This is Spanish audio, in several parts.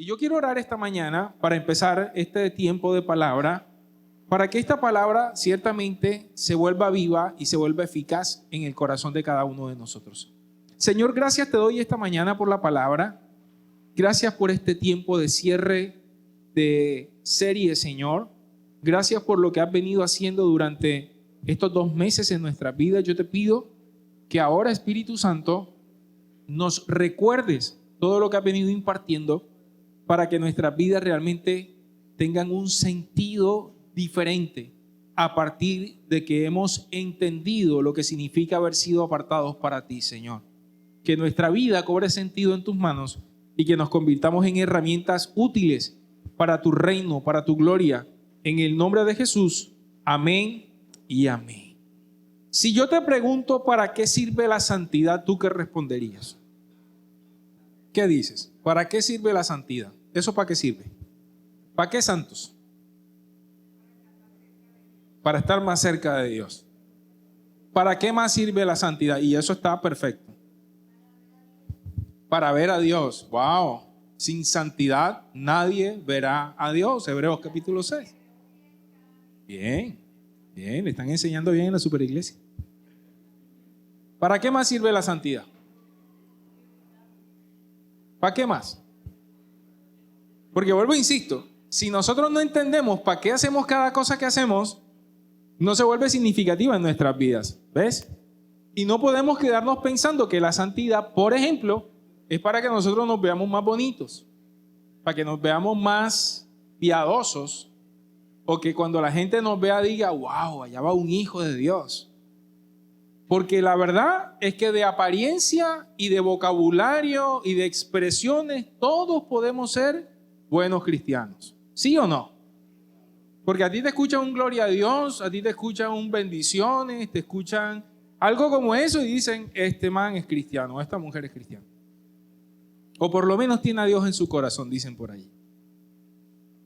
Y yo quiero orar esta mañana para empezar este tiempo de palabra, para que esta palabra ciertamente se vuelva viva y se vuelva eficaz en el corazón de cada uno de nosotros. Señor, gracias te doy esta mañana por la palabra. Gracias por este tiempo de cierre de serie, Señor. Gracias por lo que has venido haciendo durante estos 2 meses en nuestras vidas. Yo te pido que ahora, Espíritu Santo, nos recuerdes todo lo que has venido impartiendo para que nuestras vidas realmente tengan un sentido diferente a partir de que hemos entendido lo que significa haber sido apartados para ti, Señor. Que nuestra vida cobre sentido en tus manos y que nos convirtamos en herramientas útiles para tu reino, para tu gloria. En el nombre de Jesús, amén y amén. Si yo te pregunto para qué sirve la santidad, ¿tú qué responderías? ¿Qué dices? ¿Para qué sirve la santidad? ¿Eso para qué sirve? ¿Para qué santos? Para estar más cerca de Dios. ¿Para qué más sirve la santidad? Y eso está perfecto. Para ver a Dios. ¡Wow! Sin santidad nadie verá a Dios. Hebreos capítulo 6. Bien, bien, le están enseñando bien en la superiglesia. ¿Para qué más sirve la santidad? ¿Para qué más? Porque vuelvo e insisto, si nosotros no entendemos para qué hacemos cada cosa que hacemos, no se vuelve significativa en nuestras vidas, ¿ves? Y no podemos quedarnos pensando que la santidad, por ejemplo, es para que nosotros nos veamos más bonitos, para que nos veamos más piadosos, o que cuando la gente nos vea diga, wow, allá va un hijo de Dios. Porque la verdad es que de apariencia y de vocabulario y de expresiones, todos podemos ser buenos cristianos. ¿Sí o no? Porque a ti te escuchan un gloria a Dios, a ti te escuchan un bendiciones, te escuchan algo como eso y dicen, este man es cristiano, esta mujer es cristiana. O por lo menos tiene a Dios en su corazón, dicen por ahí.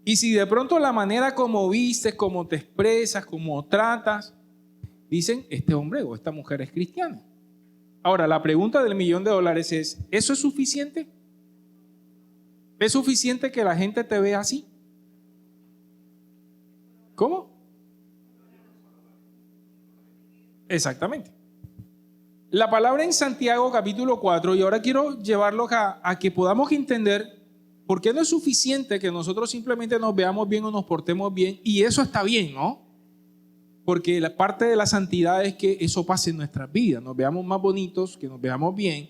Y si de pronto la manera como vistes, como te expresas, como tratas, dicen, este hombre o esta mujer es cristiana. Ahora, la pregunta del $1.000.000 es, ¿eso es suficiente? ¿Es suficiente que la gente te vea así? ¿Cómo? Exactamente. La palabra en Santiago capítulo 4, y ahora quiero llevarlos a que podamos entender por qué no es suficiente que nosotros simplemente nos veamos bien o nos portemos bien, y eso está bien, ¿no? Porque la parte de la santidad es que eso pase en nuestras vidas, nos veamos más bonitos, que nos veamos bien,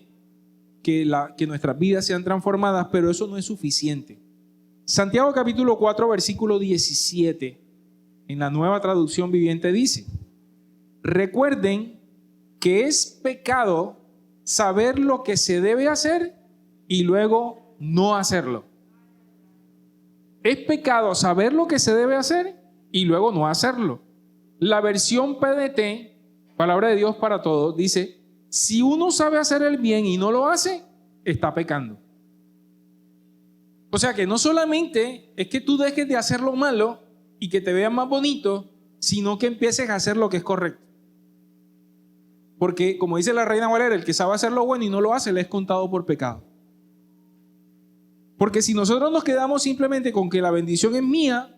que nuestras vidas sean transformadas, pero eso no es suficiente. Santiago capítulo 4, versículo 17, en la Nueva Traducción Viviente dice, recuerden que es pecado saber lo que se debe hacer y luego no hacerlo. Es pecado saber lo que se debe hacer y luego no hacerlo. La versión PDT, Palabra de Dios para Todos, dice, si uno sabe hacer el bien y no lo hace, está pecando. O sea que no solamente es que tú dejes de hacer lo malo y que te veas más bonito, sino que empieces a hacer lo que es correcto. Porque como dice la Reina Valera, el que sabe hacer lo bueno y no lo hace, le es contado por pecado. Porque si nosotros nos quedamos simplemente con que la bendición es mía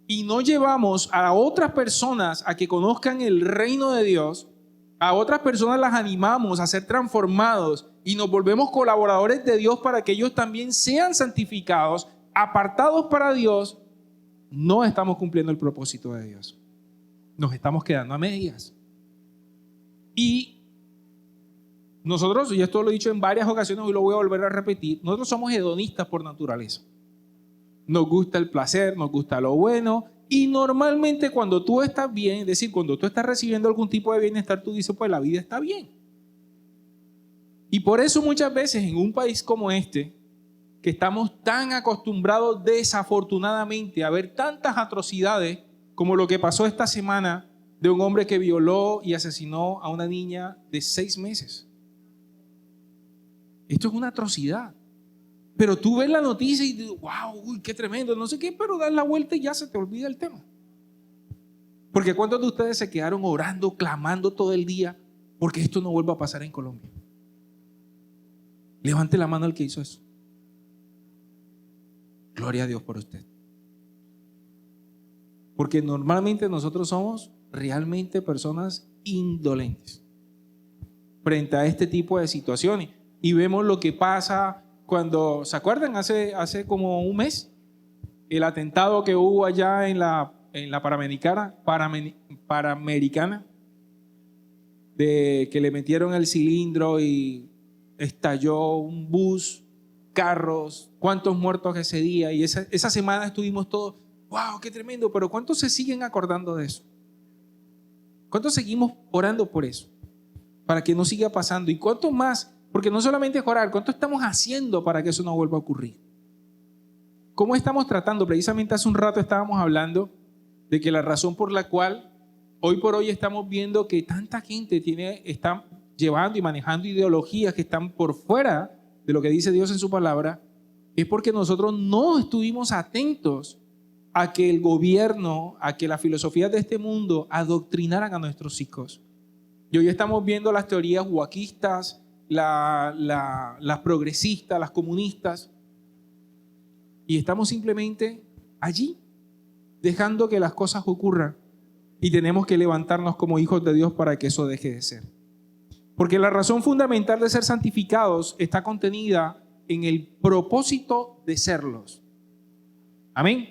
y no llevamos a otras personas a que conozcan el reino de Dios, a otras personas las animamos a ser transformados y nos volvemos colaboradores de Dios para que ellos también sean santificados, apartados para Dios, no estamos cumpliendo el propósito de Dios. Nos estamos quedando a medias. Y nosotros, y esto lo he dicho en varias ocasiones y lo voy a volver a repetir, nosotros somos hedonistas por naturaleza. Nos gusta el placer, nos gusta lo bueno y normalmente cuando tú estás bien, es decir, cuando tú estás recibiendo algún tipo de bienestar, tú dices, pues la vida está bien. Y por eso muchas veces en un país como este, que estamos tan acostumbrados desafortunadamente a ver tantas atrocidades como lo que pasó esta semana de un hombre que violó y asesinó a una niña de 6 meses. Esto es una atrocidad. Pero tú ves la noticia y dices, wow, uy, qué tremendo, no sé qué, pero das la vuelta y ya se te olvida el tema. Porque ¿cuántos de ustedes se quedaron orando, clamando todo el día porque esto no vuelva a pasar en Colombia? Levante la mano al que hizo eso. Gloria a Dios por usted. Porque normalmente nosotros somos realmente personas indolentes frente a este tipo de situaciones. Y vemos lo que pasa cuando, ¿se acuerdan? Hace como un mes, el atentado que hubo allá en la Panamericana, de que le metieron el cilindro y estalló un bus, carros, cuántos muertos ese día. Y esa semana estuvimos todos, wow, qué tremendo, pero ¿cuántos se siguen acordando de eso? ¿Cuántos seguimos orando por eso? Para que no siga pasando. ¿Y cuánto más? Porque no solamente es orar, ¿cuánto estamos haciendo para que eso no vuelva a ocurrir? ¿Cómo estamos tratando? Precisamente hace un rato estábamos hablando de que la razón por la cual hoy por hoy estamos viendo que tanta gente está llevando y manejando ideologías que están por fuera de lo que dice Dios en su palabra, es porque nosotros no estuvimos atentos a que el gobierno, a que las filosofías de este mundo adoctrinaran a nuestros hijos. Y hoy estamos viendo las teorías huaquistas, las progresistas, las comunistas, y estamos simplemente allí, dejando que las cosas ocurran. Y tenemos que levantarnos como hijos de Dios para que eso deje de ser. Porque la razón fundamental de ser santificados está contenida en el propósito de serlos. Amén.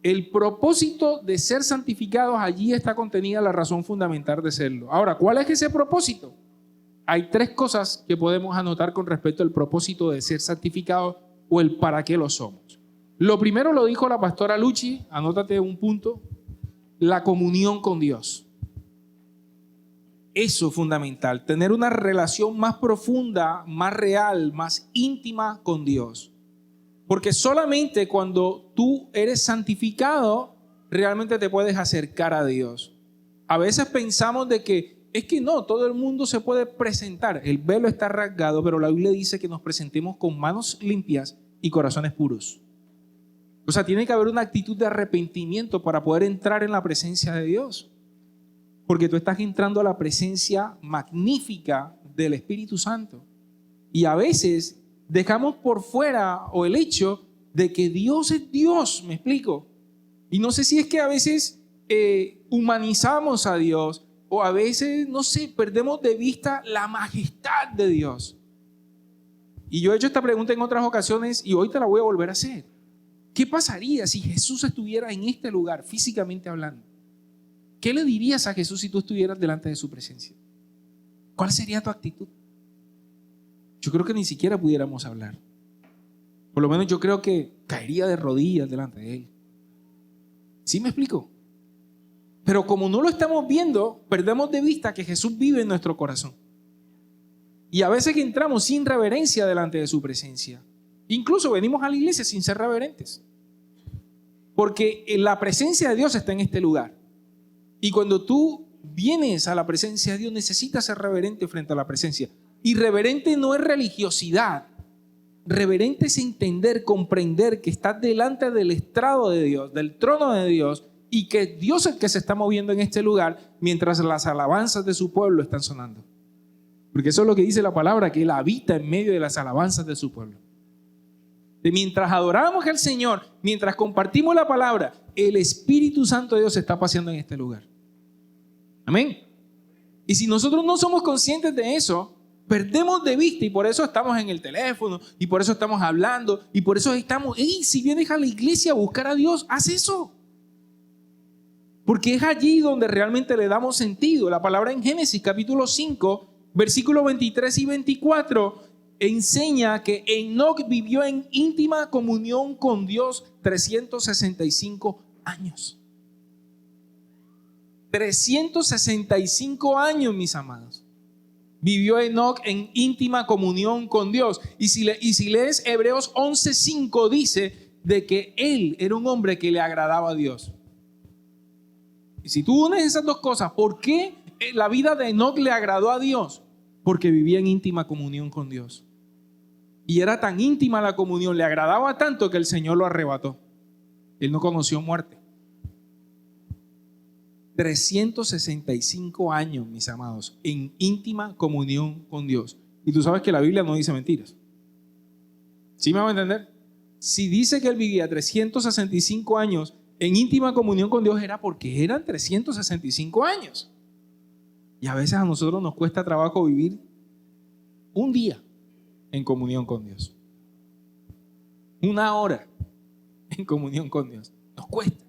El propósito de ser santificados, allí está contenida la razón fundamental de serlo. Ahora, ¿cuál es ese propósito? Hay tres cosas que podemos anotar con respecto al propósito de ser santificados o el para qué lo somos. Lo primero lo dijo la pastora Luchi, anótate un punto, la comunión con Dios. Eso es fundamental, tener una relación más profunda, más real, más íntima con Dios. Porque solamente cuando tú eres santificado, realmente te puedes acercar a Dios. A veces pensamos de que es que no, todo el mundo se puede presentar. El velo está rasgado, pero la Biblia dice que nos presentemos con manos limpias y corazones puros. O sea, tiene que haber una actitud de arrepentimiento para poder entrar en la presencia de Dios. Porque tú estás entrando a la presencia magnífica del Espíritu Santo. Y a veces dejamos por fuera o el hecho de que Dios es Dios, ¿me explico? Y no sé si es que a veces humanizamos a Dios o a veces, no sé, perdemos de vista la majestad de Dios. Y yo he hecho esta pregunta en otras ocasiones y hoy te la voy a volver a hacer. ¿Qué pasaría si Jesús estuviera en este lugar, físicamente hablando? ¿Qué le dirías a Jesús si tú estuvieras delante de su presencia? ¿Cuál sería tu actitud? Yo creo que ni siquiera pudiéramos hablar. Por lo menos yo creo que caería de rodillas delante de Él. ¿Sí me explico? Pero como no lo estamos viendo, perdemos de vista que Jesús vive en nuestro corazón. Y a veces que entramos sin reverencia delante de su presencia. Incluso venimos a la iglesia sin ser reverentes. Porque la presencia de Dios está en este lugar. Y cuando tú vienes a la presencia de Dios, necesitas ser reverente frente a la presencia. Y reverente no es religiosidad. Reverente es entender, comprender que estás delante del estrado de Dios, del trono de Dios, y que Dios es el que se está moviendo en este lugar mientras las alabanzas de su pueblo están sonando. Porque eso es lo que dice la palabra, que Él habita en medio de las alabanzas de su pueblo. De mientras adoramos al Señor, mientras compartimos la palabra, el Espíritu Santo de Dios se está paseando en este lugar. Amén. Y si nosotros no somos conscientes de eso, perdemos de vista y por eso estamos en el teléfono y por eso estamos hablando y por eso estamos, si vienes a la iglesia a buscar a Dios, haz eso. Porque es allí donde realmente le damos sentido. La palabra en Génesis capítulo 5, versículos 23 y 24 enseña que Enoc vivió en íntima comunión con Dios 365 años. 365 años, mis amados. Vivió Enoc en íntima comunión con Dios. Y si lees Hebreos 11:5 dice de que él era un hombre que le agradaba a Dios. Y si tú unes esas dos cosas, ¿por qué la vida de Enoc le agradó a Dios? Porque vivía en íntima comunión con Dios. Y era tan íntima la comunión, le agradaba tanto que el Señor lo arrebató. Él no conoció muerte. 365 años, mis amados, en íntima comunión con Dios. Y tú sabes que la Biblia no dice mentiras. ¿Sí me va a entender? Si dice que él vivía 365 años en íntima comunión con Dios, era porque eran 365 años. Y a veces a nosotros nos cuesta trabajo vivir un día en comunión con Dios. Una hora en comunión con Dios. Nos cuesta.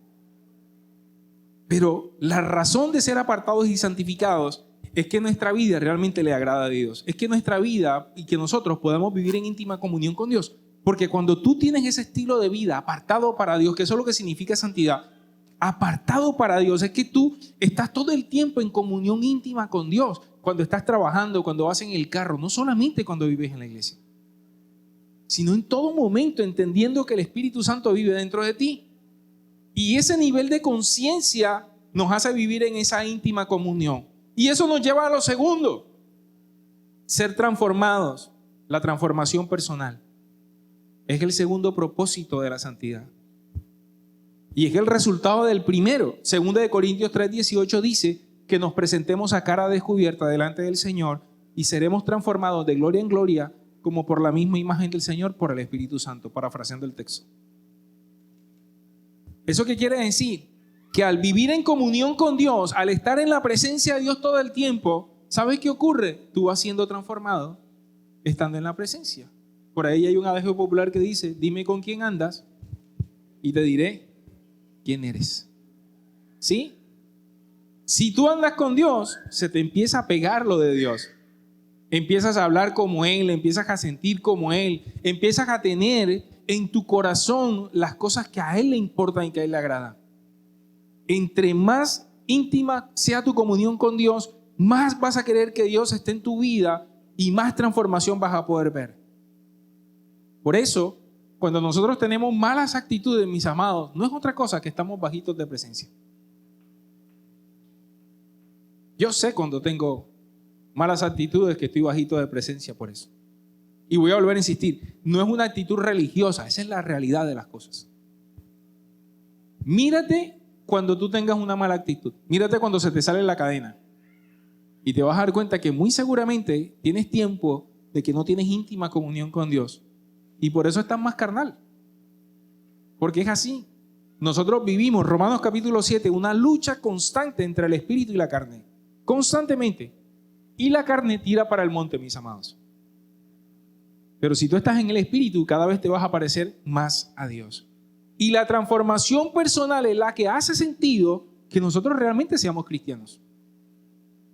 Pero la razón de ser apartados y santificados es que nuestra vida realmente le agrada a Dios. Es que nuestra vida y que nosotros podamos vivir en íntima comunión con Dios. Porque cuando tú tienes ese estilo de vida apartado para Dios, que eso es lo que significa santidad, apartado para Dios, es que tú estás todo el tiempo en comunión íntima con Dios. Cuando estás trabajando, cuando vas en el carro, no solamente cuando vives en la iglesia, sino en todo momento entendiendo que el Espíritu Santo vive dentro de ti. Y ese nivel de conciencia nos hace vivir en esa íntima comunión. Y eso nos lleva a lo segundo, ser transformados, la transformación personal. Es el segundo propósito de la santidad. Y es el resultado del primero. 2 Corintios 3:18 dice que nos presentemos a cara descubierta delante del Señor y seremos transformados de gloria en gloria como por la misma imagen del Señor, por el Espíritu Santo, parafraseando el texto. ¿Eso qué quiere decir? Que al vivir en comunión con Dios, al estar en la presencia de Dios todo el tiempo, ¿sabes qué ocurre? Tú vas siendo transformado estando en la presencia. Por ahí hay un adagio popular que dice: dime con quién andas y te diré quién eres. ¿Sí? Si tú andas con Dios, se te empieza a pegar lo de Dios. Empiezas a hablar como Él, empiezas a sentir como Él, empiezas a tener en tu corazón las cosas que a Él le importan y que a Él le agradan. Entre más íntima sea tu comunión con Dios, más vas a querer que Dios esté en tu vida y más transformación vas a poder ver. Por eso, cuando nosotros tenemos malas actitudes, mis amados, no es otra cosa que estamos bajitos de presencia. Yo sé cuando tengo malas actitudes que estoy bajito de presencia por eso. Y voy a volver a insistir, no es una actitud religiosa, esa es la realidad de las cosas. Mírate cuando tú tengas una mala actitud. Mírate cuando se te sale la cadena. Y te vas a dar cuenta que muy seguramente tienes tiempo de que no tienes íntima comunión con Dios. Y por eso estás más carnal. Porque es así. Nosotros vivimos, Romanos capítulo 7, una lucha constante entre el espíritu y la carne. Constantemente. Y la carne tira para el monte, mis amados. Pero si tú estás en el espíritu, cada vez te vas a parecer más a Dios. Y la transformación personal es la que hace sentido que nosotros realmente seamos cristianos.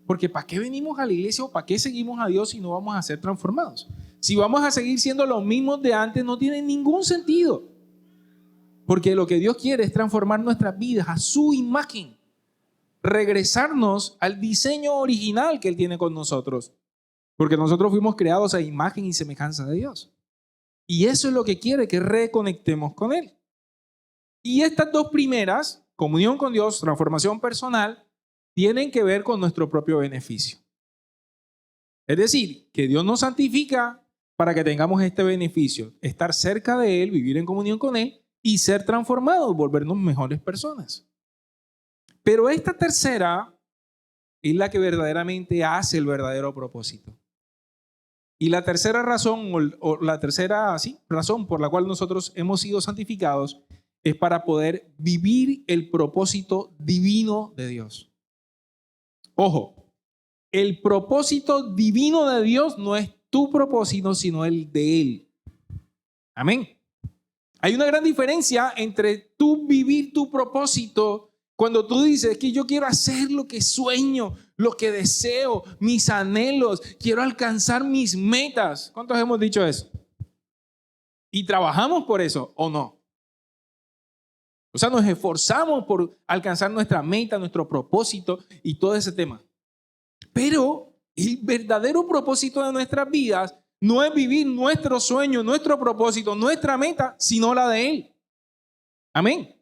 Porque ¿para qué venimos a la iglesia o para qué seguimos a Dios si no vamos a ser transformados? Si vamos a seguir siendo los mismos de antes, no tiene ningún sentido. Porque lo que Dios quiere es transformar nuestras vidas a su imagen. Regresarnos al diseño original que Él tiene con nosotros. Porque nosotros fuimos creados a imagen y semejanza de Dios. Y eso es lo que quiere, que reconectemos con Él. Y estas dos primeras, comunión con Dios, transformación personal, tienen que ver con nuestro propio beneficio. Es decir, que Dios nos santifica para que tengamos este beneficio, estar cerca de Él, vivir en comunión con Él y ser transformados, volvernos mejores personas. Pero esta tercera es la que verdaderamente hace el verdadero propósito. Y la tercera razón, razón por la cual nosotros hemos sido santificados es para poder vivir el propósito divino de Dios. Ojo, el propósito divino de Dios no es tu propósito, sino el de Él. Amén. Hay una gran diferencia entre tú vivir tu propósito cuando tú dices que yo quiero hacer lo que sueño, lo que deseo, mis anhelos, quiero alcanzar mis metas. ¿Cuántos hemos dicho eso? ¿Y trabajamos por eso o no? O sea, nos esforzamos por alcanzar nuestra meta, nuestro propósito y todo ese tema. Pero el verdadero propósito de nuestras vidas no es vivir nuestro sueño, nuestro propósito, nuestra meta, sino la de Él. Amén.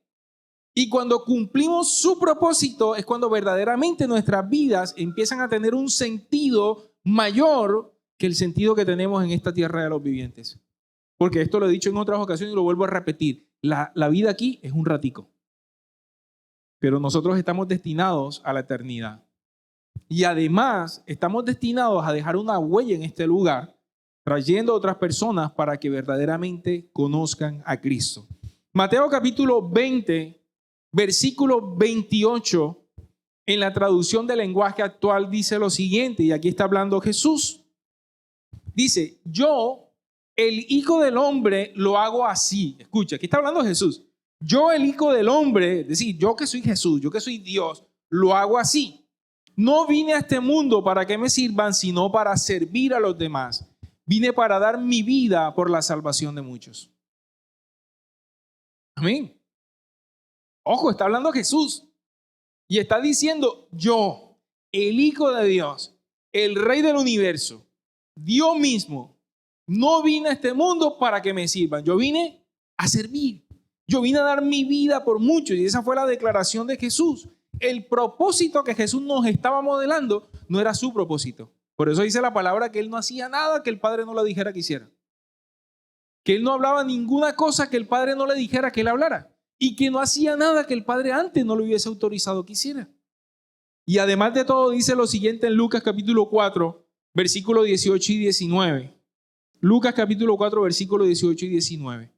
Y cuando cumplimos su propósito es cuando verdaderamente nuestras vidas empiezan a tener un sentido mayor que el sentido que tenemos en esta tierra de los vivientes. Porque esto lo he dicho en otras ocasiones y lo vuelvo a repetir. La vida aquí es un ratico. Pero nosotros estamos destinados a la eternidad. Y además estamos destinados a dejar una huella en este lugar trayendo a otras personas para que verdaderamente conozcan a Cristo. Mateo capítulo 20, versículo 28, en la traducción del lenguaje actual dice lo siguiente, y aquí está hablando Jesús. Dice, yo, el Hijo del Hombre, lo hago así. Escucha, aquí está hablando Jesús. Yo, el Hijo del Hombre, es decir, yo que soy Jesús, yo que soy Dios, lo hago así. No vine a este mundo para que me sirvan, sino para servir a los demás. Vine para dar mi vida por la salvación de muchos. Amén. Ojo, está hablando Jesús. Y está diciendo, yo, el Hijo de Dios, el Rey del universo, Dios mismo, no vine a este mundo para que me sirvan. Yo vine a servir. Yo vine a dar mi vida por muchos. Y esa fue la declaración de Jesús. El propósito que Jesús nos estaba modelando no era su propósito. Por eso dice la palabra que Él no hacía nada que el Padre no le dijera que hiciera. Que Él no hablaba ninguna cosa que el Padre no le dijera que Él hablara. Y que no hacía nada que el Padre antes no le hubiese autorizado que hiciera. Y además de todo dice lo siguiente en Lucas capítulo 4, versículos 18 y 19. Lucas capítulo 4, versículos 18 y 19.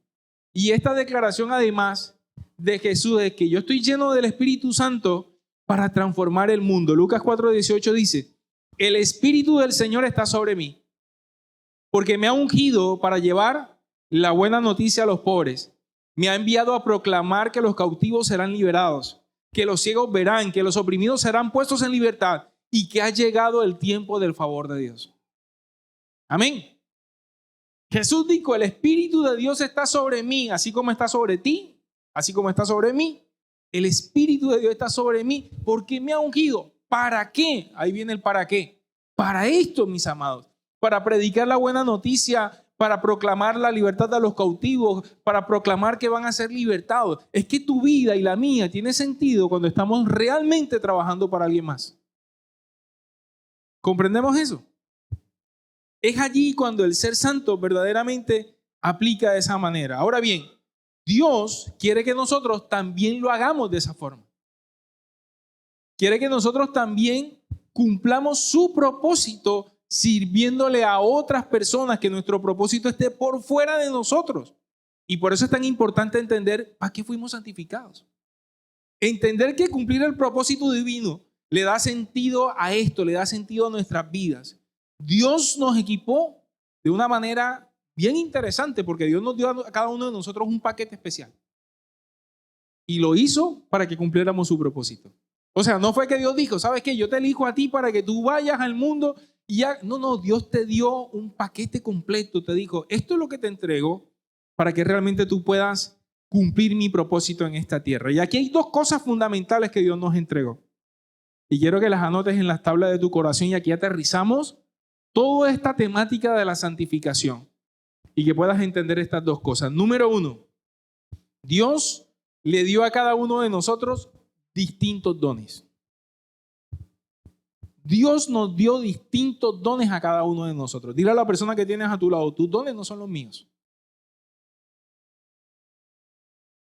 Y esta declaración además de Jesús es que yo estoy lleno del Espíritu Santo para transformar el mundo. Lucas 4, 18 dice, el Espíritu del Señor está sobre mí, porque me ha ungido para llevar la buena noticia a los pobres. Me ha enviado a proclamar que los cautivos serán liberados, que los ciegos verán, que los oprimidos serán puestos en libertad y que ha llegado el tiempo del favor de Dios. Amén. Jesús dijo, el Espíritu de Dios está sobre mí, así como está sobre ti, así como está sobre mí. El Espíritu de Dios está sobre mí porque me ha ungido. ¿Para qué? Ahí viene el para qué. Para esto, mis amados, para predicar la buena noticia, para proclamar la libertad a los cautivos, para proclamar que van a ser libertados. Es que tu vida y la mía tiene sentido cuando estamos realmente trabajando para alguien más. ¿Comprendemos eso? Es allí cuando el ser santo verdaderamente aplica de esa manera. Ahora bien, Dios quiere que nosotros también lo hagamos de esa forma. Quiere que nosotros también cumplamos su propósito sirviéndole a otras personas, que nuestro propósito esté por fuera de nosotros. Y por eso es tan importante entender para qué fuimos santificados. Entender que cumplir el propósito divino le da sentido a esto, le da sentido a nuestras vidas. Dios nos equipó de una manera bien interesante porque Dios nos dio a cada uno de nosotros un paquete especial. Y lo hizo para que cumpliéramos su propósito. O sea, no fue que Dios dijo, ¿sabes qué? Yo te elijo a ti para que tú vayas al mundo y ya. No, Dios te dio un paquete completo. Te dijo, esto es lo que te entrego para que realmente tú puedas cumplir mi propósito en esta tierra. Y aquí hay dos cosas fundamentales que Dios nos entregó. Y quiero que las anotes en las tablas de tu corazón y aquí aterrizamos toda esta temática de la santificación y que puedas entender estas dos cosas. Número uno, Dios le dio a cada uno de nosotros distintos dones. Dios nos dio distintos dones a cada uno de nosotros. Dile a la persona que tienes a tu lado, tus dones no son los míos.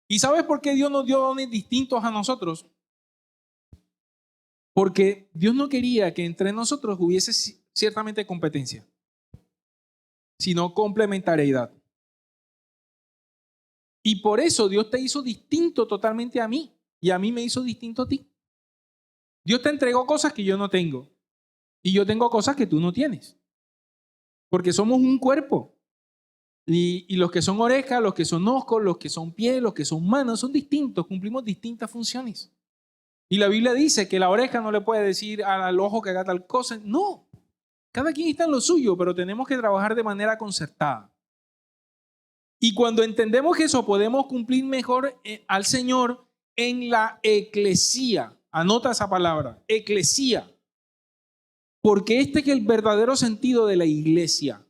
¿Y sabes por qué Dios nos dio dones distintos a nosotros? Porque Dios no quería que entre nosotros hubiese ciertamente competencia, sino complementariedad. Y por eso Dios te hizo distinto totalmente a mí y a mí me hizo distinto a ti. Dios te entregó cosas que yo no tengo y yo tengo cosas que tú no tienes. Porque somos un cuerpo. Y los que son orejas, los que son ojos, los que son pies, los que son manos, son distintos, cumplimos distintas funciones. Y la Biblia dice que la oreja no le puede decir al ojo que haga tal cosa. No, cada quien está en lo suyo, pero tenemos que trabajar de manera concertada. Y cuando entendemos eso, podemos cumplir mejor al Señor en la eclesía. Anota esa palabra, eclesía. Porque este es el verdadero sentido de la iglesia.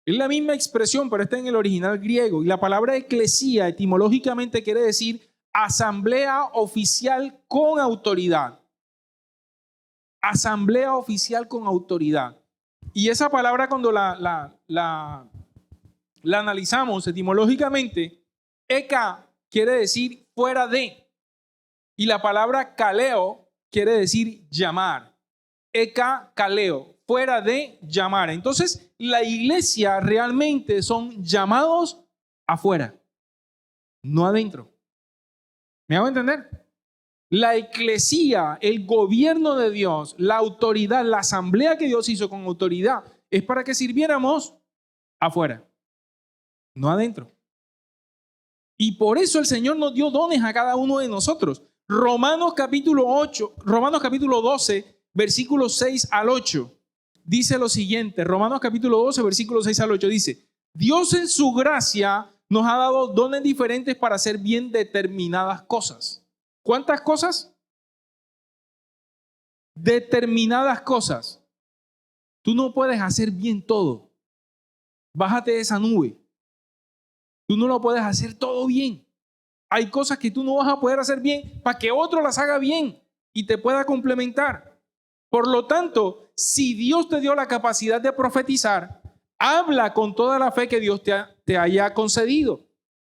Es la misma expresión, pero está en el original griego. Y la palabra eclesía etimológicamente quiere decir asamblea oficial con autoridad. Asamblea oficial con autoridad. Y esa palabra cuando la analizamos etimológicamente, eka quiere decir fuera de. Y la palabra kaleo quiere decir llamar. Eka kaleo, fuera de llamar. Entonces, la iglesia realmente son llamados afuera, no adentro. ¿Me hago entender? La eclesía, el gobierno de Dios, la autoridad, la asamblea que Dios hizo con autoridad, es para que sirviéramos afuera, no adentro. Y por eso el Señor nos dio dones a cada uno de nosotros. Romanos capítulo 12, versículos 6 al 8, dice lo siguiente. Romanos capítulo 12, versículos 6 al 8 dice: Dios en su gracia nos ha dado dones diferentes para hacer bien determinadas cosas. ¿Cuántas cosas? Determinadas cosas. Tú no puedes hacer bien todo. Bájate de esa nube. Tú no lo puedes hacer todo bien. Hay cosas que tú no vas a poder hacer bien para que otro las haga bien y te pueda complementar. Por lo tanto, si Dios te dio la capacidad de profetizar, habla con toda la fe que Dios te haya concedido.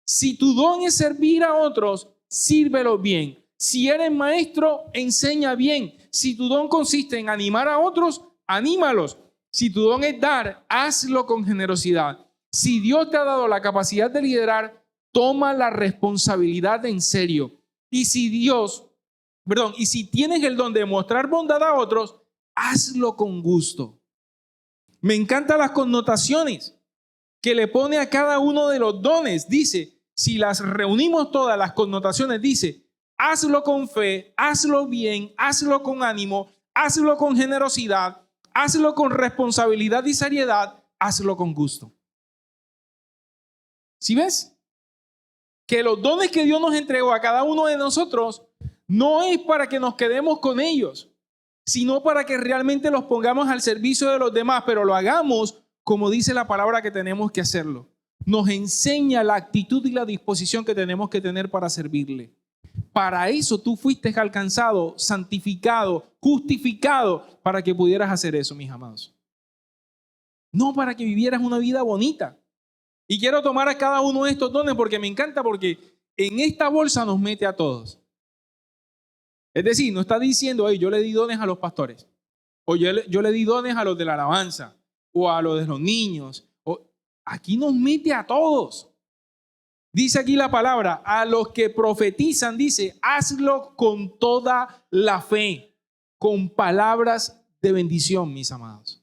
Si tu don es servir a otros, sírvelo bien. Si eres maestro, enseña bien. Si tu don consiste en animar a otros, anímalos. Si tu don es dar, hazlo con generosidad. Si Dios te ha dado la capacidad de liderar, toma la responsabilidad en serio. Y si tienes el don de mostrar bondad a otros, hazlo con gusto. Me encantan las connotaciones que le pone a cada uno de los dones. Dice, si las reunimos todas las connotaciones, dice: hazlo con fe, hazlo bien, hazlo con ánimo, hazlo con generosidad, hazlo con responsabilidad y seriedad, hazlo con gusto. ¿Sí ves? Que los dones que Dios nos entregó a cada uno de nosotros no es para que nos quedemos con ellos, sino para que realmente los pongamos al servicio de los demás, pero lo hagamos como dice la palabra que tenemos que hacerlo. Nos enseña la actitud y la disposición que tenemos que tener para servirle. Para eso tú fuiste alcanzado, santificado, justificado, para que pudieras hacer eso, mis amados. No para que vivieras una vida bonita. Y quiero tomar a cada uno de estos dones porque me encanta, porque en esta bolsa nos mete a todos. Es decir, no está diciendo: yo le di dones a los pastores, o yo le di dones a los de la alabanza, o a los de los niños. Aquí nos mete a todos. Dice aquí la palabra: a los que profetizan, dice, hazlo con toda la fe, con palabras de bendición, mis amados.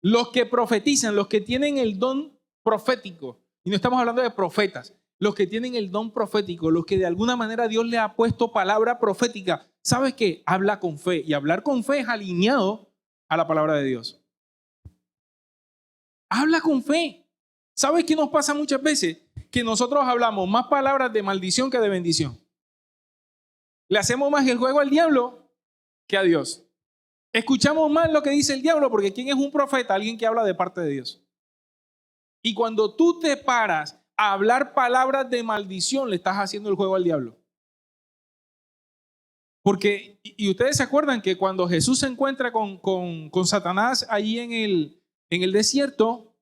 Los que profetizan, los que tienen el don profético, y no estamos hablando de profetas, los que tienen el don profético, los que de alguna manera Dios le ha puesto palabra profética, ¿sabes qué? Habla con fe, y hablar con fe es alineado a la palabra de Dios. Habla con fe. ¿Sabes qué nos pasa muchas veces? Que nosotros hablamos más palabras de maldición que de bendición. Le hacemos más el juego al diablo que a Dios. Escuchamos más lo que dice el diablo, porque ¿quién es un profeta? Alguien que habla de parte de Dios. Y cuando tú te paras a hablar palabras de maldición, le estás haciendo el juego al diablo. Porque, y ustedes se acuerdan que cuando Jesús se encuentra con Satanás allí en el desierto,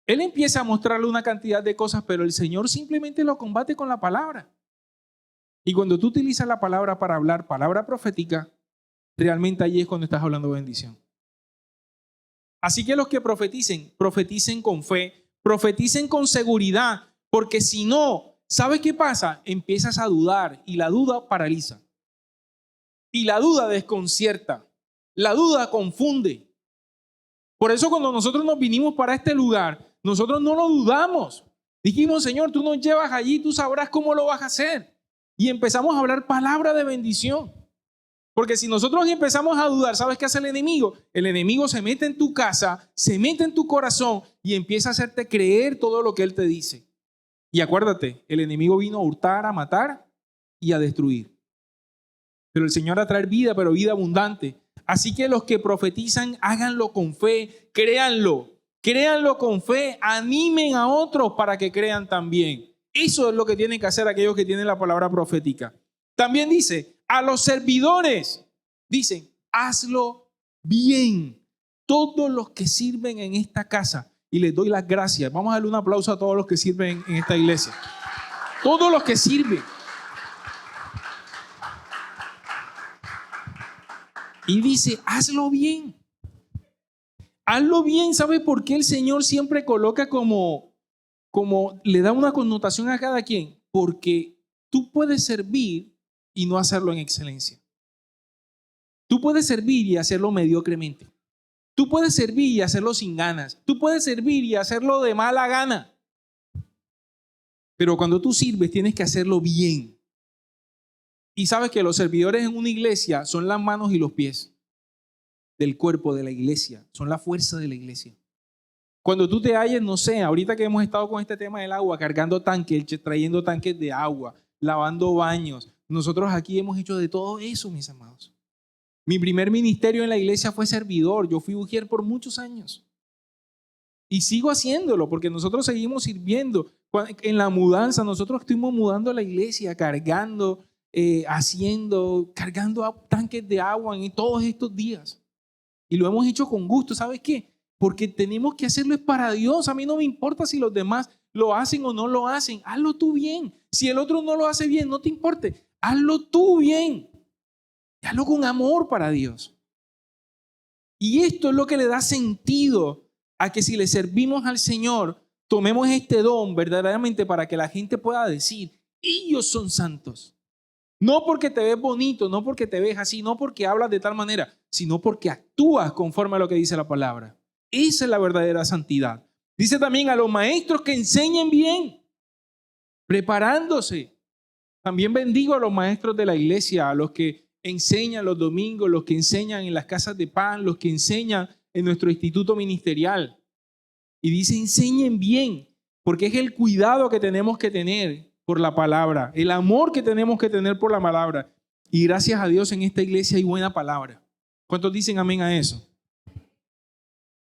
él empieza a mostrarle una cantidad de cosas, pero el Señor simplemente lo combate con la palabra. Y cuando tú utilizas la palabra para hablar, palabra profética, realmente allí es cuando estás hablando de bendición. Así que los que profeticen, profeticen con fe, profeticen con seguridad, porque si no, ¿sabes qué pasa? Empiezas a dudar y la duda paraliza. Y la duda desconcierta, la duda confunde. Por eso cuando nosotros nos vinimos para este lugar, nosotros no lo dudamos. Dijimos: Señor, tú nos llevas allí, tú sabrás cómo lo vas a hacer. Y empezamos a hablar palabra de bendición. Porque si nosotros empezamos a dudar, ¿sabes qué hace el enemigo? El enemigo se mete en tu casa, se mete en tu corazón y empieza a hacerte creer todo lo que él te dice. Y acuérdate, el enemigo vino a hurtar, a matar y a destruir. Pero el Señor a traer vida, pero vida abundante. Así que los que profetizan, háganlo con fe, créanlo con fe, animen a otros para que crean también. Eso es lo que tienen que hacer aquellos que tienen la palabra profética. También dice, a los servidores, dicen, hazlo bien. Todos los que sirven en esta casa, y les doy las gracias. Vamos a darle un aplauso a todos los que sirven en esta iglesia. Todos los que sirven. Y dice, hazlo bien. Hazlo bien. ¿Sabe por qué el Señor siempre coloca como le da una connotación a cada quien? Porque tú puedes servir y no hacerlo en excelencia. Tú puedes servir y hacerlo mediocremente. Tú puedes servir y hacerlo sin ganas. Tú puedes servir y hacerlo de mala gana. Pero cuando tú sirves, tienes que hacerlo bien. Y sabes que los servidores en una iglesia son las manos y los pies del cuerpo de la iglesia. Son la fuerza de la iglesia. Cuando tú te halles, no sé, ahorita que hemos estado con este tema del agua, cargando tanques, trayendo tanques de agua, lavando baños. Nosotros aquí hemos hecho de todo eso, mis amados. Mi primer ministerio en la iglesia fue servidor. Yo fui ujier por muchos años. Y sigo haciéndolo porque nosotros seguimos sirviendo. En la mudanza, nosotros estuvimos mudando la iglesia, cargando, cargando tanques de agua en todos estos días. Y lo hemos hecho con gusto. ¿Sabes qué? Porque tenemos que hacerlo es para Dios. A mí no me importa si los demás lo hacen o no lo hacen. Hazlo tú bien. Si el otro no lo hace bien, no te importe. Hazlo tú bien. Hazlo con amor para Dios. Y esto es lo que le da sentido a que si le servimos al Señor, tomemos este don verdaderamente para que la gente pueda decir, ellos son santos. No porque te ves bonito, no porque te ves así, no porque hablas de tal manera, sino porque actúas conforme a lo que dice la palabra. Esa es la verdadera santidad. Dice también a los maestros que enseñen bien, preparándose. También bendigo a los maestros de la iglesia, a los que enseñan los domingos, los que enseñan en las casas de pan, los que enseñan en nuestro instituto ministerial. Y dice, enseñen bien, porque es el cuidado que tenemos que tener por la palabra, el amor que tenemos que tener por la palabra. Y gracias a Dios en esta iglesia hay buena palabra. ¿Cuántos dicen amén a eso?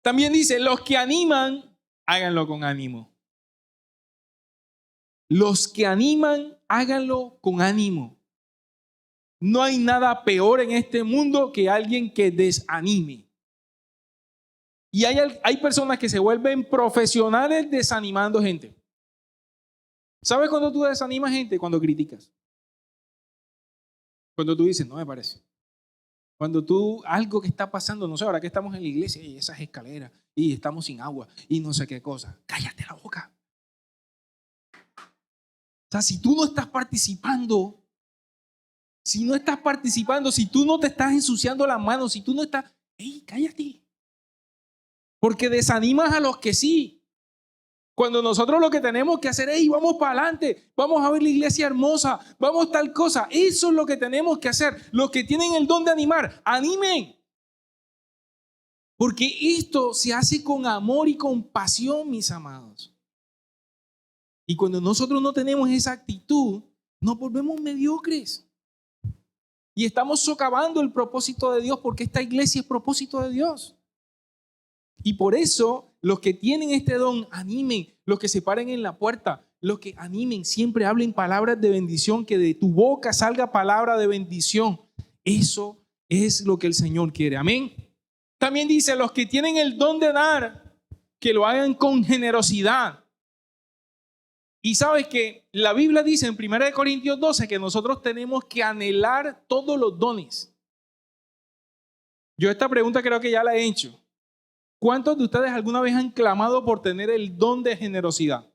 También dice, los que animan, háganlo con ánimo. Los que animan, háganlo con ánimo. No hay nada peor en este mundo que alguien que desanime. Y hay personas que se vuelven profesionales desanimando gente. ¿Sabes cuando tú desanimas gente? Cuando criticas. Cuando tú dices, no me parece. Cuando tú, algo que está pasando, no sé, ahora que estamos en la iglesia y esas escaleras y estamos sin agua y no sé qué cosa. Cállate la boca. O sea, si tú no estás participando, si tú no te estás ensuciando las manos, si tú no estás, ¡ey, cállate! Porque desanimas a los que sí. Cuando nosotros lo que tenemos que hacer es, vamos para adelante, vamos a ver la iglesia hermosa, vamos tal cosa. Eso es lo que tenemos que hacer. Los que tienen el don de animar, animen. Porque esto se hace con amor y con pasión, mis amados. Y cuando nosotros no tenemos esa actitud, nos volvemos mediocres. Y estamos socavando el propósito de Dios porque esta iglesia es propósito de Dios. Y por eso los que tienen este don, animen. Los que se paren en la puerta, los que animen, siempre hablen palabras de bendición, que de tu boca salga palabra de bendición. Eso es lo que el Señor quiere. Amén. También dice, los que tienen el don de dar, que lo hagan con generosidad. Y sabes que la Biblia dice en 1 Corintios 12 que nosotros tenemos que anhelar todos los dones. Yo esta pregunta creo que ya la he hecho. ¿Cuántos de ustedes alguna vez han clamado por tener el don de generosidad?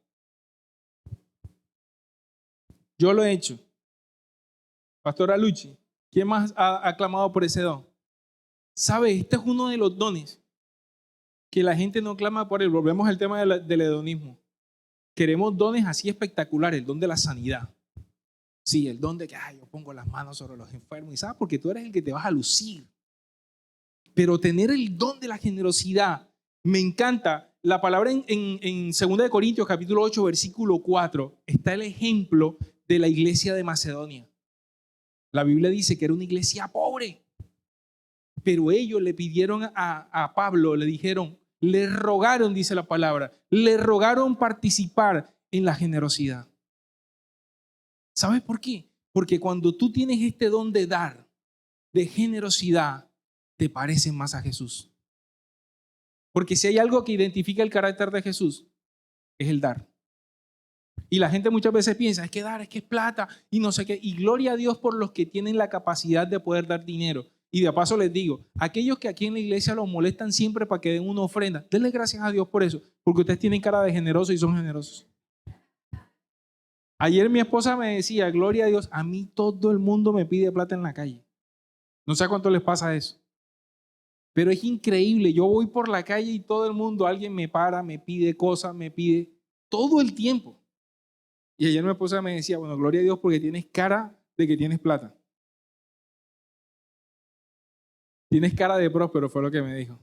Yo lo he hecho. Pastora Luchi, ¿quién más ha clamado por ese don? ¿Sabe? Este es uno de los dones que la gente no clama por él. Volvemos al tema del hedonismo. Queremos dones así espectaculares, el don de la sanidad. Sí, el don de que yo pongo las manos sobre los enfermos. ¿Y sabes? Porque tú eres el que te vas a lucir. Pero tener el don de la generosidad, me encanta. La palabra en 2 Corintios capítulo 8, versículo 4, está el ejemplo de la iglesia de Macedonia. La Biblia dice que era una iglesia pobre. Pero ellos le pidieron a Pablo, le dijeron, le rogaron, dice la palabra, le rogaron participar en la generosidad. ¿Sabes por qué? Porque cuando tú tienes este don de dar, de generosidad, te parecen más a Jesús. Porque si hay algo que identifica el carácter de Jesús, es el dar. Y la gente muchas veces piensa, es que dar, es que es plata y no sé qué. Y gloria a Dios por los que tienen la capacidad de poder dar dinero. Y de paso les digo, aquellos que aquí en la iglesia los molestan siempre para que den una ofrenda, denle gracias a Dios por eso, porque ustedes tienen cara de generosos y son generosos. Ayer mi esposa me decía, gloria a Dios, a mí todo el mundo me pide plata en la calle. No sé a cuánto les pasa eso. Pero es increíble, yo voy por la calle y todo el mundo, alguien me para, me pide cosas, me pide todo el tiempo. Y ayer mi esposa me decía, bueno, gloria a Dios porque tienes cara de que tienes plata. Tienes cara de próspero, fue lo que me dijo.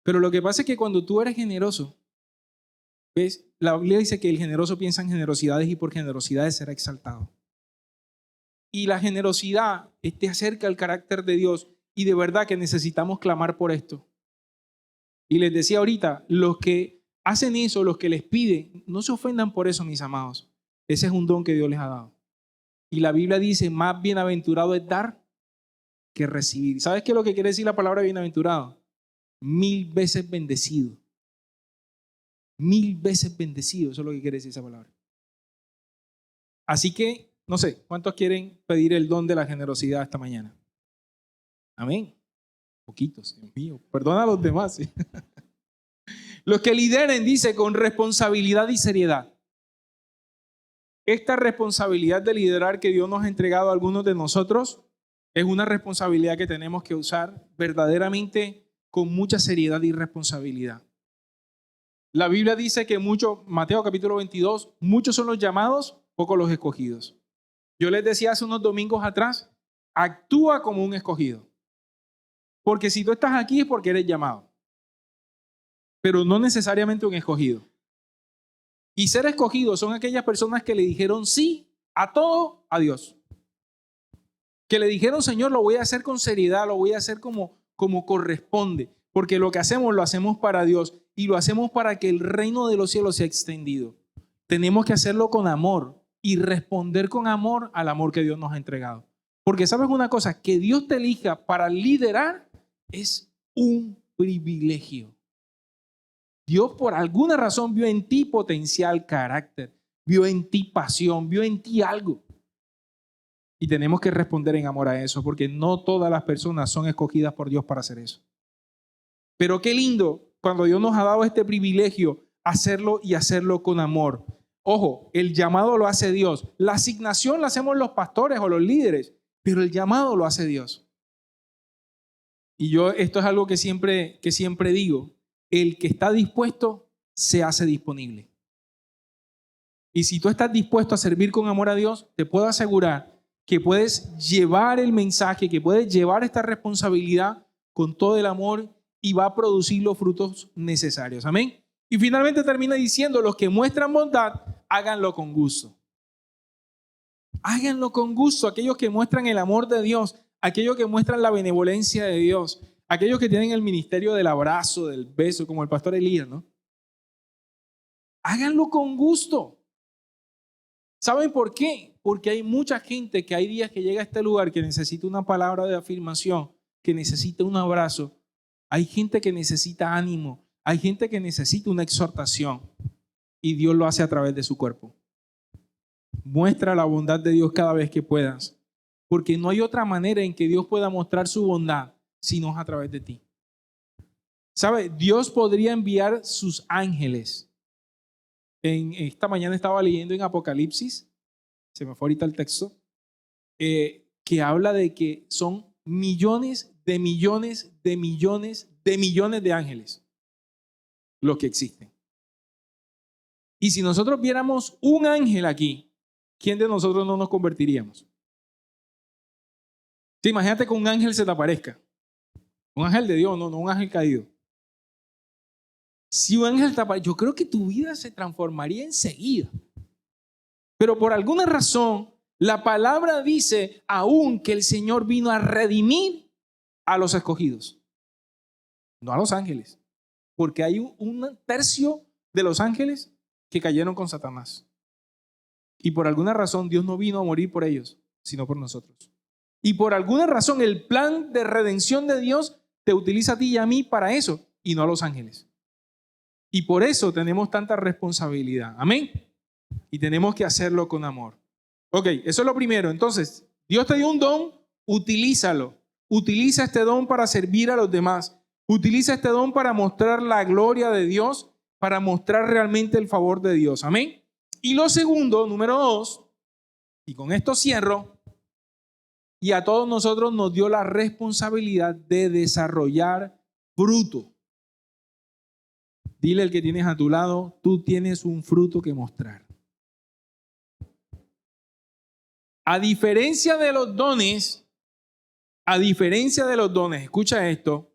Pero lo que pasa es que cuando tú eres generoso, ¿ves? La Biblia dice que el generoso piensa en generosidades y por generosidades será exaltado. Y la generosidad te acerca al carácter de Dios y de verdad que necesitamos clamar por esto. Y les decía ahorita, los que hacen eso, los que les piden, no se ofendan por eso, mis amados. Ese es un don que Dios les ha dado. Y la Biblia dice, más bienaventurado es dar que recibir. ¿Sabes qué es lo que quiere decir la palabra bienaventurado? 1000 veces bendecido. 1000 veces bendecido, eso es lo que quiere decir esa palabra. Así que, no sé, ¿cuántos quieren pedir el don de la generosidad esta mañana? Amén. Poquitos, Dios mío. Perdona a los demás. ¿Sí? Los que lideren, dice, con responsabilidad y seriedad. Esta responsabilidad de liderar que Dios nos ha entregado a algunos de nosotros es una responsabilidad que tenemos que usar verdaderamente con mucha seriedad y responsabilidad. La Biblia dice que Mateo capítulo 22, muchos son los llamados, pocos los escogidos. Yo les decía hace unos domingos atrás, actúa como un escogido. Porque si tú estás aquí es porque eres llamado, pero no necesariamente un escogido. Y ser escogido son aquellas personas que le dijeron sí a todo a Dios. Que le dijeron, Señor, lo voy a hacer con seriedad, lo voy a hacer como corresponde. Porque lo que hacemos, lo hacemos para Dios y lo hacemos para que el reino de los cielos sea extendido. Tenemos que hacerlo con amor y responder con amor al amor que Dios nos ha entregado. Porque sabes una cosa, que Dios te elija para liderar es un privilegio. Dios por alguna razón vio en ti potencial, carácter, vio en ti pasión, vio en ti algo. Y tenemos que responder en amor a eso, porque no todas las personas son escogidas por Dios para hacer eso. Pero qué lindo cuando Dios nos ha dado este privilegio, hacerlo y hacerlo con amor. Ojo, el llamado lo hace Dios. La asignación la hacemos los pastores o los líderes, pero el llamado lo hace Dios. Y yo, esto es algo que siempre digo. El que está dispuesto se hace disponible. Y si tú estás dispuesto a servir con amor a Dios, te puedo asegurar que puedes llevar el mensaje, que puedes llevar esta responsabilidad con todo el amor y va a producir los frutos necesarios. Amén. Y finalmente termina diciendo, los que muestran bondad, háganlo con gusto. Háganlo con gusto, aquellos que muestran el amor de Dios, aquellos que muestran la benevolencia de Dios, aquellos que tienen el ministerio del abrazo, del beso, como el pastor Elías, ¿no? Háganlo con gusto. ¿Saben por qué? Porque hay mucha gente que hay días que llega a este lugar que necesita una palabra de afirmación, que necesita un abrazo. Hay gente que necesita ánimo. Hay gente que necesita una exhortación. Y Dios lo hace a través de su cuerpo. Muestra la bondad de Dios cada vez que puedas. Porque no hay otra manera en que Dios pueda mostrar su bondad si no es a través de ti. ¿Sabe? Dios podría enviar sus ángeles. Esta mañana estaba leyendo en Apocalipsis, se me fue ahorita el texto, que habla de que son millones de millones de millones de millones de ángeles los que existen. Y si nosotros viéramos un ángel aquí, ¿quién de nosotros no nos convertiríamos? Sí, imagínate que un ángel se te aparezca. Un ángel de Dios, no un ángel caído. Si un ángel te aparece, yo creo que tu vida se transformaría enseguida. Pero por alguna razón, la palabra dice aún que el Señor vino a redimir a los escogidos, no a los ángeles. Porque hay un tercio de los ángeles que cayeron con Satanás. Y por alguna razón Dios no vino a morir por ellos, sino por nosotros. Y por alguna razón el plan de redención de Dios te utiliza a ti y a mí para eso, y no a los ángeles. Y por eso tenemos tanta responsabilidad. Amén. Y tenemos que hacerlo con amor. Ok, eso es lo primero. Entonces, Dios te dio un don, utilízalo. Utiliza este don para servir a los demás. Utiliza este don para mostrar la gloria de Dios, para mostrar realmente el favor de Dios. Amén. Y lo segundo, número 2, y con esto cierro, y a todos nosotros nos dio la responsabilidad de desarrollar fruto. Dile al que tienes a tu lado, tú tienes un fruto que mostrar. A diferencia de los dones, escucha esto,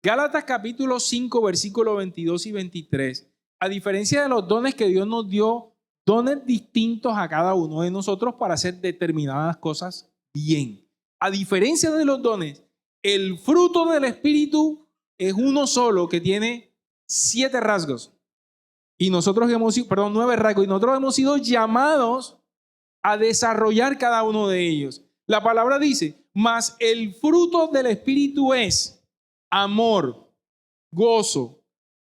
Gálatas capítulo 5, versículos 22 y 23, a diferencia de los dones que Dios nos dio, dones distintos a cada uno de nosotros para hacer determinadas cosas bien. A diferencia de los dones, el fruto del Espíritu es uno solo que tiene 7 rasgos. Y nosotros hemos sido, 9 rasgos, y nosotros hemos sido llamados a desarrollar cada uno de ellos. La palabra dice, mas el fruto del Espíritu es amor, gozo,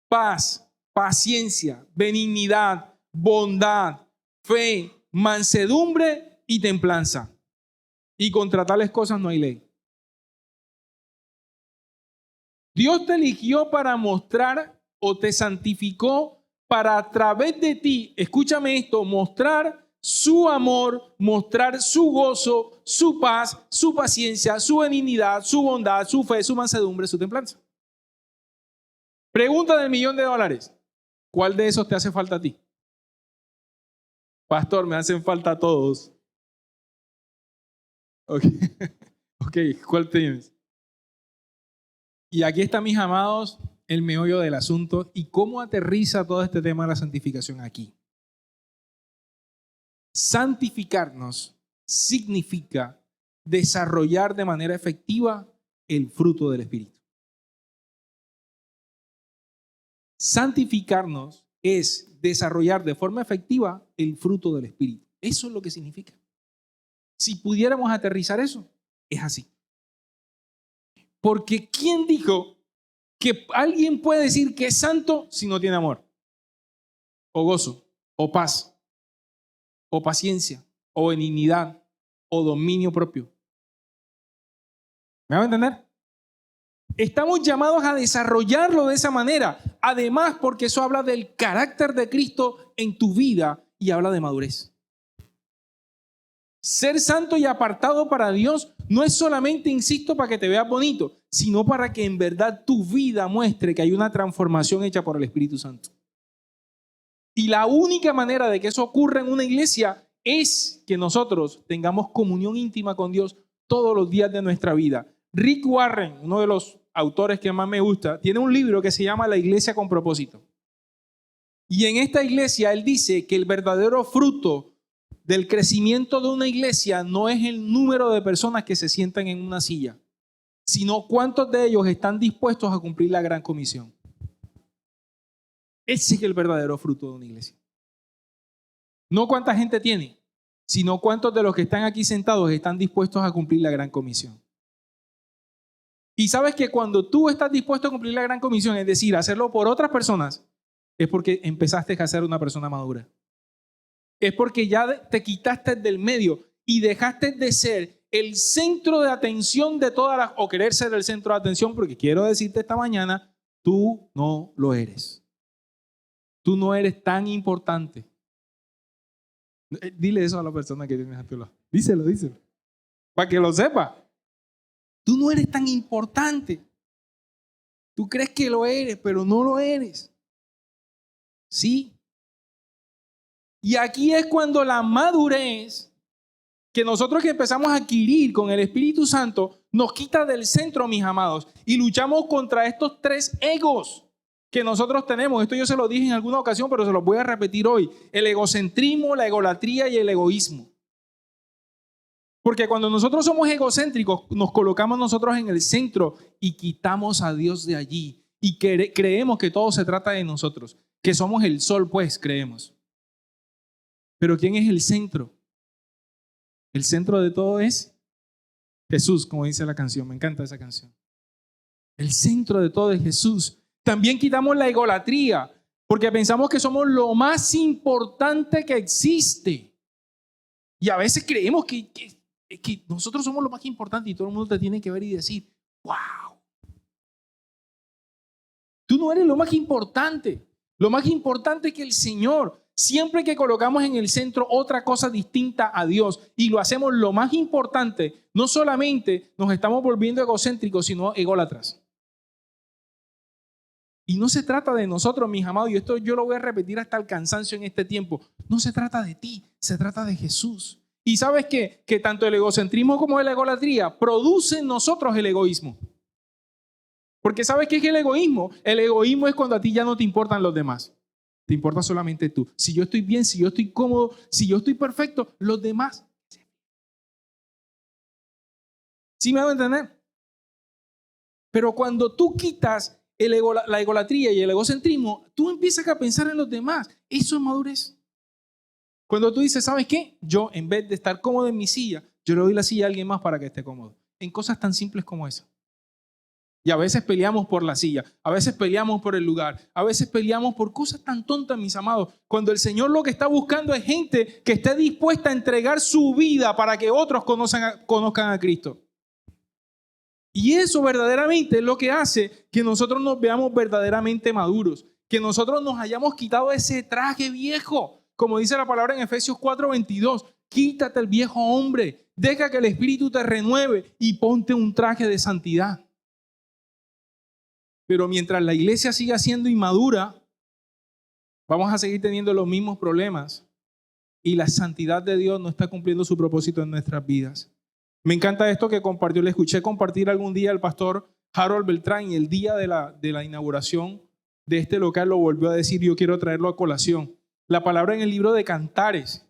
paz, paciencia, benignidad, bondad, fe, mansedumbre y templanza. Y contra tales cosas no hay ley. Dios te eligió para mostrar o te santificó para a través de ti, escúchame esto, mostrar su amor, mostrar su gozo, su paz, su paciencia, su benignidad, su bondad, su fe, su mansedumbre, su templanza. Pregunta del $1.000.000. ¿Cuál de esos te hace falta a ti? Pastor, me hacen falta todos. Ok, ¿cuál tienes? Y aquí está, mis amados, el meollo del asunto y cómo aterriza todo este tema de la santificación aquí. Santificarnos significa desarrollar de manera efectiva el fruto del Espíritu. Santificarnos es desarrollar de forma efectiva el fruto del Espíritu. Eso es lo que significa. Si pudiéramos aterrizar eso, es así. Porque ¿quién dijo que alguien puede decir que es santo si no tiene amor? O gozo, o paz, o paciencia, o benignidad, o dominio propio. ¿Me van a entender? Estamos llamados a desarrollarlo de esa manera. Además, porque eso habla del carácter de Cristo en tu vida y habla de madurez. Ser santo y apartado para Dios no es solamente, insisto, para que te veas bonito, sino para que en verdad tu vida muestre que hay una transformación hecha por el Espíritu Santo. Y la única manera de que eso ocurra en una iglesia es que nosotros tengamos comunión íntima con Dios todos los días de nuestra vida. Rick Warren, uno de los autores que más me gusta, tiene un libro que se llama La Iglesia con Propósito. Y en esta iglesia él dice que el verdadero fruto del crecimiento de una iglesia no es el número de personas que se sientan en una silla, sino cuántos de ellos están dispuestos a cumplir la gran comisión. Ese es el verdadero fruto de una iglesia. No cuánta gente tiene, sino cuántos de los que están aquí sentados están dispuestos a cumplir la gran comisión. Y sabes que cuando tú estás dispuesto a cumplir la gran comisión, es decir, hacerlo por otras personas, es porque empezaste a ser una persona madura. Es porque ya te quitaste del medio y dejaste de ser el centro de atención de todas las, o querer ser el centro de atención, porque quiero decirte esta mañana, tú no lo eres. Tú no eres tan importante. Dile eso a la persona que tienes a tu lado. Díselo. Para que lo sepa. Tú no eres tan importante. Tú crees que lo eres, pero no lo eres. Sí. Y aquí es cuando la madurez que nosotros que empezamos a adquirir con el Espíritu Santo nos quita del centro, mis amados, y luchamos contra estos 3 egos que nosotros tenemos. Esto yo se lo dije en alguna ocasión, pero se los voy a repetir hoy. El egocentrismo, la egolatría y el egoísmo. Porque cuando nosotros somos egocéntricos, nos colocamos nosotros en el centro y quitamos a Dios de allí. Y creemos que todo se trata de nosotros. Que somos el sol, pues, creemos. Pero ¿quién es el centro? El centro de todo es Jesús, como dice la canción. Me encanta esa canción. El centro de todo es Jesús. También quitamos la egolatría, porque pensamos que somos lo más importante que existe. Y a veces creemos que Es que nosotros somos lo más importante y todo el mundo te tiene que ver y decir, wow. Tú no eres lo más importante. Lo más importante es que el Señor, siempre que colocamos en el centro otra cosa distinta a Dios y lo hacemos lo más importante, no solamente nos estamos volviendo egocéntricos, sino ególatras. Y no se trata de nosotros, mis amados, y esto yo lo voy a repetir hasta el cansancio en este tiempo. No se trata de ti, se trata de Jesús. Y sabes qué? Que tanto el egocentrismo como la egolatría producen en nosotros el egoísmo. Porque ¿sabes qué es el egoísmo? El egoísmo es cuando a ti ya no te importan los demás. Te importa solamente tú. Si yo estoy bien, si yo estoy cómodo, si yo estoy perfecto, los demás. ¿Sí me van a entender? Pero cuando tú quitas la egolatría y el egocentrismo, tú empiezas a pensar en los demás. Eso es madurez. Cuando tú dices, ¿sabes qué? Yo, en vez de estar cómodo en mi silla, yo le doy la silla a alguien más para que esté cómodo. En cosas tan simples como esa. Y a veces peleamos por la silla, a veces peleamos por el lugar, a veces peleamos por cosas tan tontas, mis amados. Cuando el Señor lo que está buscando es gente que esté dispuesta a entregar su vida para que otros conozcan a Cristo. Y eso verdaderamente es lo que hace que nosotros nos veamos verdaderamente maduros, que nosotros nos hayamos quitado ese traje viejo, como dice la palabra en Efesios 4:22, quítate el viejo hombre, deja que el Espíritu te renueve y ponte un traje de santidad. Pero mientras la iglesia siga siendo inmadura, vamos a seguir teniendo los mismos problemas y la santidad de Dios no está cumpliendo su propósito en nuestras vidas. Me encanta esto que compartió, le escuché compartir algún día al pastor Harold Beltrán y el día de la inauguración de este local lo volvió a decir, yo quiero traerlo a colación. La palabra en el libro de Cantares,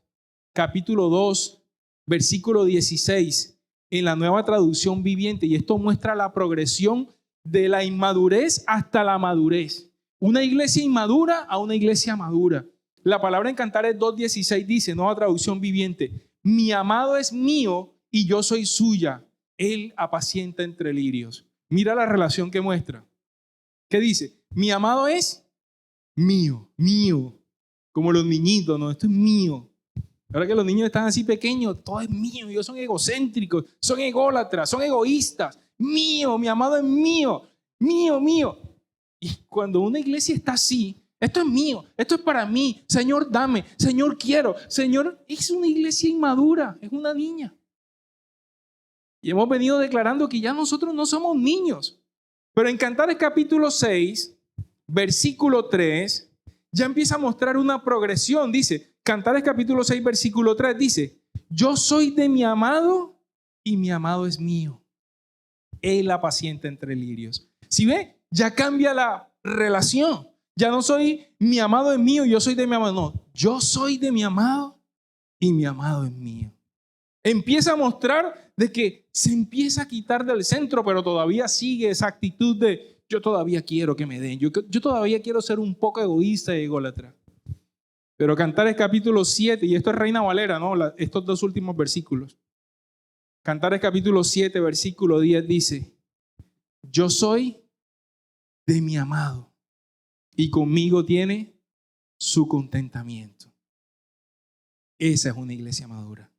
capítulo 2, versículo 16, en la Nueva Traducción Viviente, y esto muestra la progresión de la inmadurez hasta la madurez. Una iglesia inmadura a una iglesia madura. La palabra en Cantares 2:16 dice, Nueva Traducción Viviente, mi amado es mío y yo soy suya. Él apacienta entre lirios. Mira la relación que muestra. ¿Qué dice? Mi amado es mío, mío. Como los niñitos, no, esto es mío. Ahora que los niños están así pequeños, todo es mío. Ellos son egocéntricos, son ególatras, son egoístas. Mío, mi amado es mío, mío, mío. Y cuando una iglesia está así, esto es mío, esto es para mí, Señor, dame, Señor, quiero, Señor, es una iglesia inmadura, es una niña. Y hemos venido declarando que ya nosotros no somos niños. Pero en Cantares capítulo 6, versículo 3, ya empieza a mostrar una progresión. Dice, Cantares capítulo 6, versículo 3, dice, yo soy de mi amado y mi amado es mío. Él apacienta entre lirios. Si ve, ya cambia la relación. Ya no soy mi amado es mío, yo soy de mi amado. No, yo soy de mi amado y mi amado es mío. Empieza a mostrar de que se empieza a quitar del centro, pero todavía sigue esa actitud de yo todavía quiero que me den. Yo todavía quiero ser un poco egoísta y ególatra. Pero Cantares capítulo 7, y esto es Reina Valera, ¿no? Estos dos últimos versículos. Cantares capítulo 7, versículo 10 dice, yo soy de mi amado y conmigo tiene su contentamiento. Esa es una iglesia madura.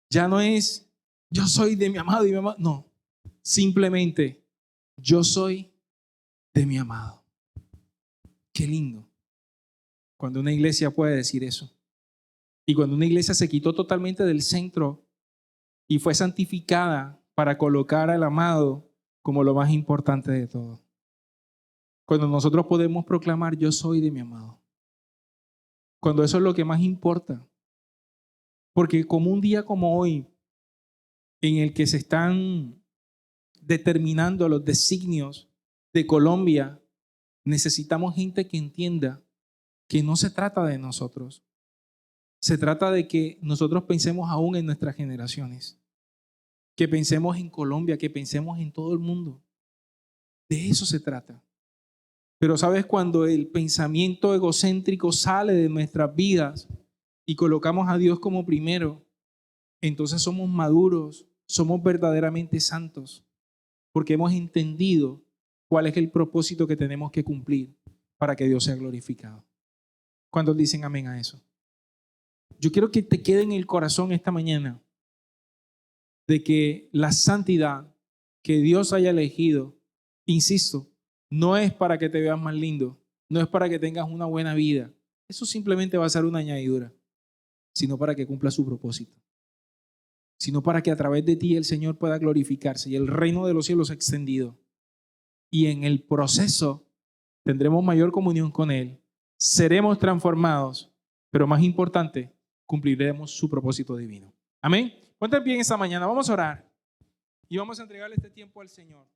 Ya no es yo soy de mi amado y mi amado. No, simplemente yo soy de mi amado. Qué lindo cuando una iglesia puede decir eso. Y cuando una iglesia se quitó totalmente del centro y fue santificada para colocar al amado como lo más importante de todo. Cuando nosotros podemos proclamar yo soy de mi amado. Cuando eso es lo que más importa. Porque como un día como hoy, en el que se están determinando los designios de Colombia, necesitamos gente que entienda que no se trata de nosotros. Se trata de que nosotros pensemos aún en nuestras generaciones. Que pensemos en Colombia, que pensemos en todo el mundo. De eso se trata. Pero ¿sabes? Cuando el pensamiento egocéntrico sale de nuestras vidas y colocamos a Dios como primero, entonces somos maduros, somos verdaderamente santos, porque hemos entendido cuál es el propósito que tenemos que cumplir para que Dios sea glorificado. ¿Cuántos dicen amén a eso? Yo quiero que te quede en el corazón esta mañana de que la santidad que Dios haya elegido, insisto, no es para que te veas más lindo, no es para que tengas una buena vida. Eso simplemente va a ser una añadidura, sino para que cumpla su propósito, sino para que a través de ti el Señor pueda glorificarse y el reino de los cielos extendido. Y en el proceso tendremos mayor comunión con Él, seremos transformados, pero más importante, cumpliremos su propósito divino. Amén. Ponte bien esta mañana, vamos a orar y vamos a entregarle este tiempo al Señor.